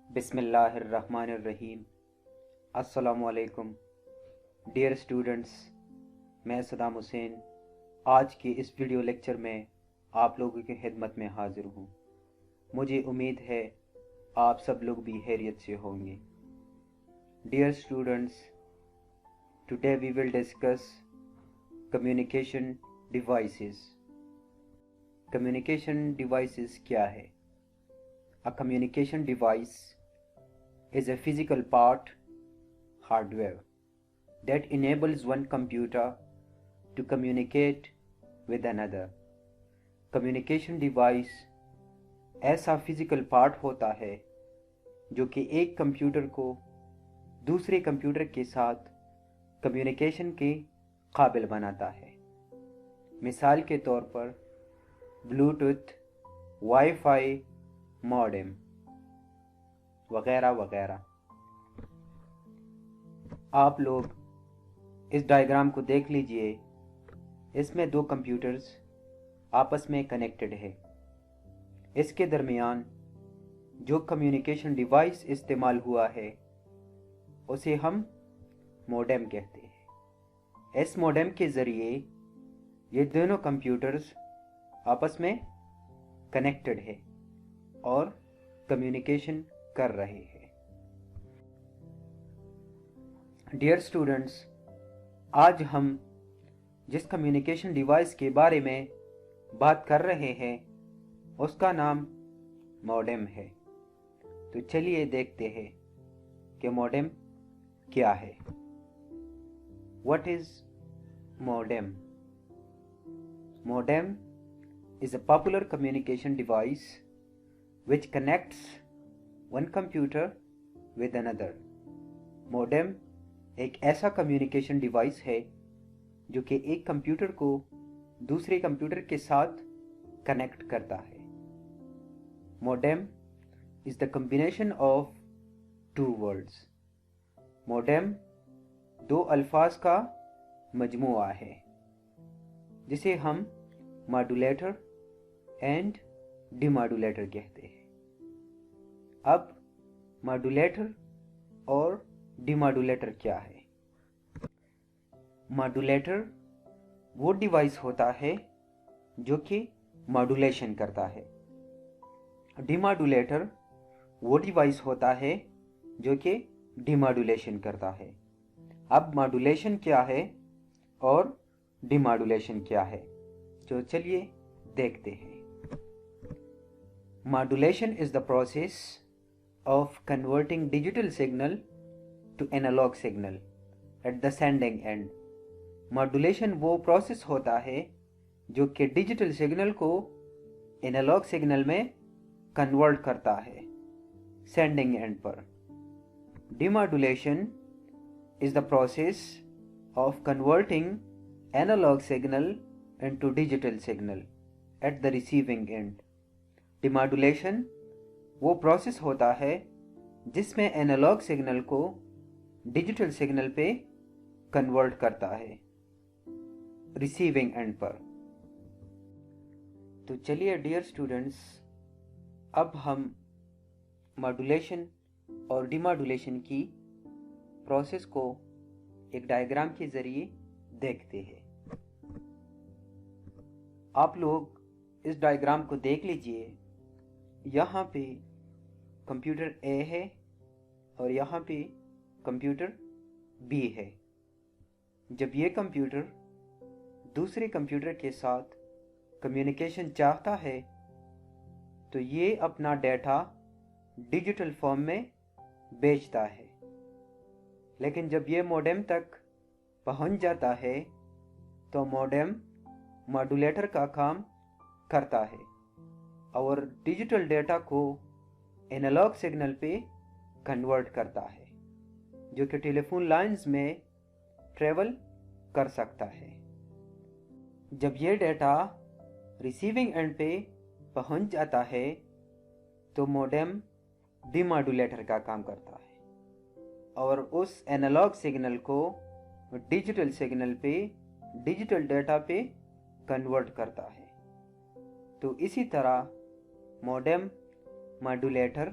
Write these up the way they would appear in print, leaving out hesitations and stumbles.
बिस्मिल्लाहिर्रहमानिर्रहीम। अस्सलामु अलैकुम डियर स्टूडेंट्स, मैं सदाम हुसैन आज के इस वीडियो लेक्चर में आप लोगों की खिदमत में हाजिर हूँ। मुझे उम्मीद है आप सब लोग भी खैरियत से होंगे। Dear students, today we will discuss communication devices. Communication devices क्या है? A communication device is a physical part, hardware, that enables one computer to communicate with another. Communication device ऐसा physical part होता है जो कि एक कंप्यूटर को दूसरे कंप्यूटर के साथ कम्युनिकेशन के काबिल बनाता है। मिसाल के तौर पर ब्लूटूथ, वाईफाई, मॉडेम वगैरह वगैरह। आप लोग इस डायग्राम को देख लीजिए। इसमें दो कंप्यूटर्स आपस में कनेक्टेड है। इसके दरमियान जो कम्युनिकेशन डिवाइस इस्तेमाल हुआ है उसे हम मॉडेम कहते हैं। इस मॉडेम के ज़रिए ये दोनों कंप्यूटर्स आपस में कनेक्टेड है और कम्युनिकेशन कर रहे हैं। डियर स्टूडेंट्स, आज हम जिस कम्युनिकेशन डिवाइस के बारे में बात कर रहे हैं उसका नाम मॉडेम है। तो चलिए देखते हैं कि मॉडेम क्या है। What is modem? Modem is a popular communication device which connects one computer with another. Modem एक ऐसा कम्युनिकेशन डिवाइस है जो कि एक कंप्यूटर को दूसरे कंप्यूटर के साथ कनेक्ट करता है। Modem is the combination of two words. Modem दो अल्फाज का मजमुआ है जिसे हम मॉड्यूलेटर एंड डिमॉड्यूलेटर कहते हैं। अब मॉड्यूलेटर और डिमॉड्यूलेटर क्या है? मॉड्यूलेटर वो डिवाइस होता है जो कि मॉड्यूलेशन करता है। डिमॉड्यूलेटर वो डिवाइस होता है जो कि डिमॉड्यूलेशन करता है। अब मॉड्यूलेशन क्या है और डिमॉड्यूलेशन क्या है, तो चलिए देखते हैं। Modulation is the process of converting digital signal to analog signal at the sending end. Modulation वो प्रोसेस होता है जो कि डिजिटल सिग्नल को एनालॉग सिग्नल में कन्वर्ट करता है सेंडिंग एंड पर। Demodulation is the process of converting analog signal into digital signal at the receiving end. Demodulation वो प्रोसेस होता है जिसमें एनालॉग सिग्नल को डिजिटल सिग्नल पे कन्वर्ट करता है रिसीविंग एंड पर। तो चलिए डियर स्टूडेंट्स, अब हम मॉड्यूलेशन और डिमॉड्यूलेशन की प्रोसेस को एक डायग्राम के ज़रिए देखते हैं। आप लोग इस डायग्राम को देख लीजिए। यहाँ पे कंप्यूटर ए है और यहाँ पे कंप्यूटर बी है। जब ये कंप्यूटर दूसरे कंप्यूटर के साथ कम्युनिकेशन चाहता है तो ये अपना डेटा डिजिटल फॉर्म में भेजता है। लेकिन जब ये मॉडेम तक पहुंच जाता है तो मॉडेम मॉड्यूलेटर का काम करता है और डिजिटल डेटा को एनालॉग सिग्नल पे कन्वर्ट करता है जो कि टेलीफोन लाइंस में ट्रेवल कर सकता है। जब ये डेटा रिसीविंग एंड पे पहुंच जाता है तो मॉडेम डिमॉड्यूलेटर का काम करता है और उस एनालॉग सिग्नल को डिजिटल सिग्नल पे डिजिटल डेटा पे कन्वर्ट करता है। तो इसी तरह मॉडेम, मॉड्यूलेटर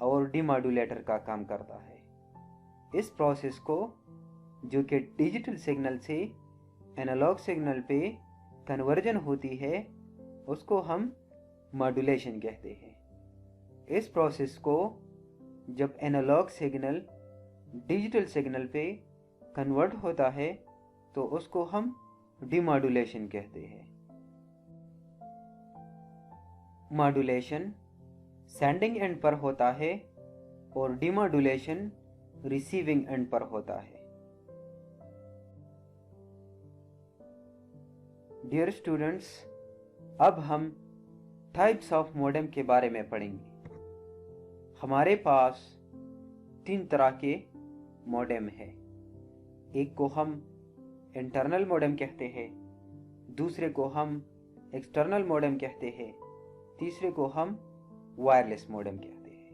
और डिमॉड्यूलेटर का काम करता है। इस प्रोसेस को, जो कि डिजिटल सिग्नल से एनालॉग सिग्नल पे कन्वर्जन होती है, उसको हम मॉड्यूलेशन कहते हैं। इस प्रोसेस को जब एनालॉग सिग्नल डिजिटल सिग्नल पे कन्वर्ट होता है तो उसको हम डिमॉड्यूलेशन कहते हैं। मॉड्यूलेशन सेंडिंग एंड पर होता है और डिमॉड्यूलेशन रिसीविंग एंड पर होता है। डियर स्टूडेंट्स, अब हम टाइप्स ऑफ मॉडेम के बारे में पढ़ेंगे। हमारे पास 3 तरह के मॉडेम हैं। एक को हम इंटरनल मॉडेम कहते हैं, दूसरे को हम एक्सटर्नल मॉडेम कहते हैं, तीसरे को हम वायरलेस मॉडेम कहते हैं।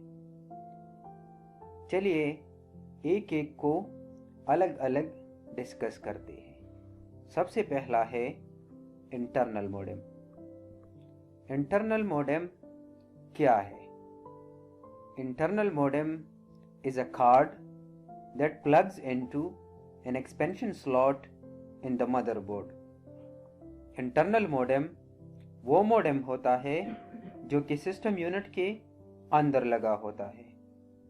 चलिए एक एक को अलग अलग डिस्कस करते हैं। सबसे पहला है इंटरनल मॉडेम। इंटरनल मॉडेम क्या है? Internal modem is a card that plugs into an expansion slot in the motherboard. Internal modem वो मॉडेम होता है जो कि सिस्टम यूनिट के अंदर लगा होता है।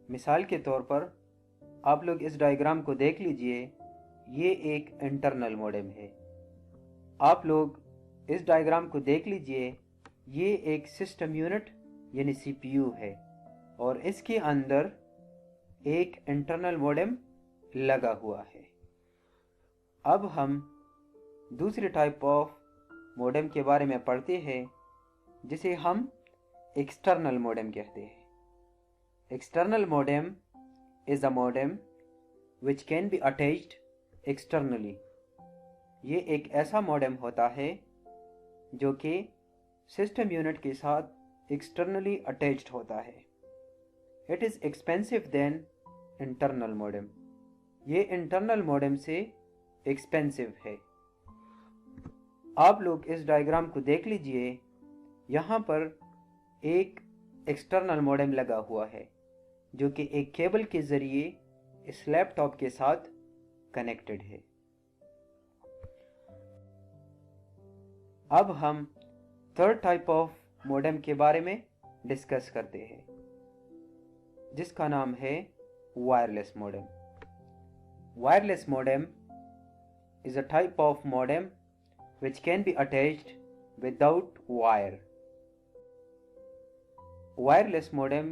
मिसाल के तौर पर आप लोग इस डायग्राम को देख लीजिए, ये एक इंटरनल मॉडेम है। आप लोग इस डायग्राम को देख लीजिए, ये एक सिस्टम यूनिट यानी CPU है और इसके अंदर एक इंटरनल मॉडेम लगा हुआ है। अब हम दूसरे टाइप ऑफ मॉडेम के बारे में पढ़ते हैं, जिसे हम एक्सटर्नल मॉडेम कहते हैं। External modem is a modem which can be attached externally. ये एक ऐसा मॉडेम होता है जो कि सिस्टम यूनिट के साथ एक्सटर्नली अटैच्ड होता है। It is expensive than internal modem. ये इंटरनल मॉडेम से एक्सपेंसिव है। आप लोग इस डायग्राम को देख लीजिए, यहाँ पर एक एक्सटर्नल मॉडेम लगा हुआ है जो कि एक केबल के ज़रिए इस लैपटॉप के साथ कनेक्टेड है। अब हम थर्ड टाइप ऑफ मॉडेम के बारे में डिस्कस करते हैं, जिसका नाम है wireless modem. Wireless modem is a type of modem which can be attached without wire. Wireless modem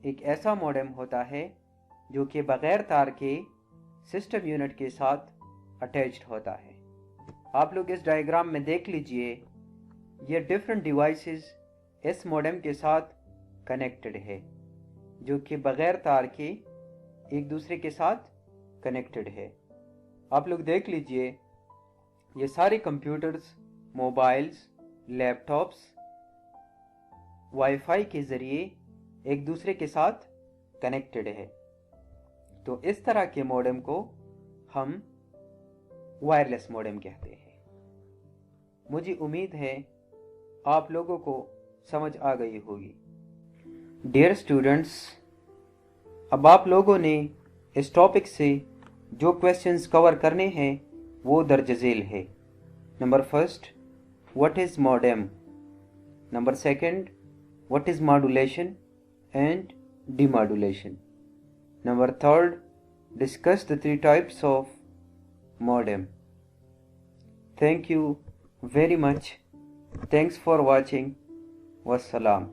एक ऐसा मॉडेम होता है जो कि बगैर तार के सिस्टम यूनिट के साथ अटैच्ड होता है। आप लोग इस डायग्राम में देख लीजिए, ये डिफरेंट डिवाइसेस इस मॉडेम के साथ कनेक्टेड है, जो कि बगैर तार के एक दूसरे के साथ कनेक्टेड है। आप लोग देख लीजिए, ये सारे कंप्यूटर्स, मोबाइल्स, लैपटॉप्स वाईफाई के ज़रिए एक दूसरे के साथ कनेक्टेड है। तो इस तरह के मॉडेम को हम वायरलेस मॉडेम कहते हैं। मुझे उम्मीद है आप लोगों को समझ आ गई होगी। डियर स्टूडेंट्स, अब आप लोगों ने इस टॉपिक से जो क्वेश्चंस कवर करने हैं वो दर्ज झेल है। Number first, what is modem? Number second, what is modulation and demodulation? Number third, discuss the 3 types of modem. Thank you very much. Thanks for watching. Wassalam.